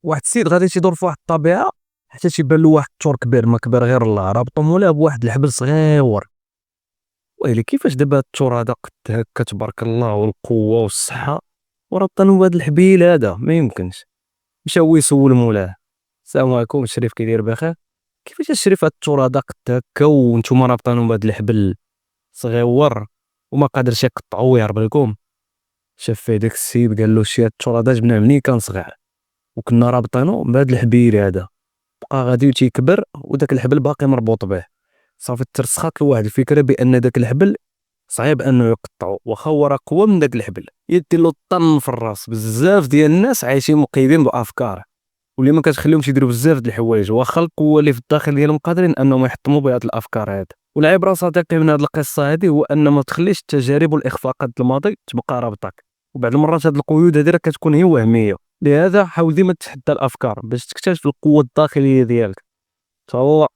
واحد السيد غادي تيدور في واحد الطبيعه حتى تيبان له واحد الثور كبير، ما كبر غير الله، رابطو مولاه بواحد الحبل صغيور. ويلي كيفاش دابا هاد الثور هذا قد هكا تبارك الله والقوه والصحه ورابطينو بهاد الحبيل هذا؟ ما يمكنش. مشى هو يسول مولاه: السلام عليكم الشريف، كيداير بخير؟ كيفاش الشريف هاد الثور هذا قد هكا وانتوما رابطينو بهاد الحبل صغيور وما قادرش يقطعو ويهرب لكم؟ شاف فيه داك السيد قال له: شي هاد الثور هذا جبناه منين كان صغير وكنا رابطينو بهاد الحبيل هذا، بقى غادي تيكبر وداك الحبل باقي مربوط به. صافي ترسخات له واحد الفكره بان داك الحبل صعيب انه يقطعو، واخا هو راه قوى من داك الحبل يدير له طن في الراس. بزاف ديال الناس عايشين مقيدين بافكار واللي ما كتخليهمش يديروا بزاف د الحوايج، واخا القوه اللي في الداخل ديالهم قادرين انهم يحطموا بهاد الافكار هاد. والعبره صديقي من هاد القصه هادي هو ان ما تخليش التجارب والاخفاقات الماضي تبقى رابطك، وبعض المرات هاد القيود هادي راه كتكون هي وهميه. لهذا حاول ديما تتحدى الافكار باش تكتشف القوه الداخليه ديالك. تا هو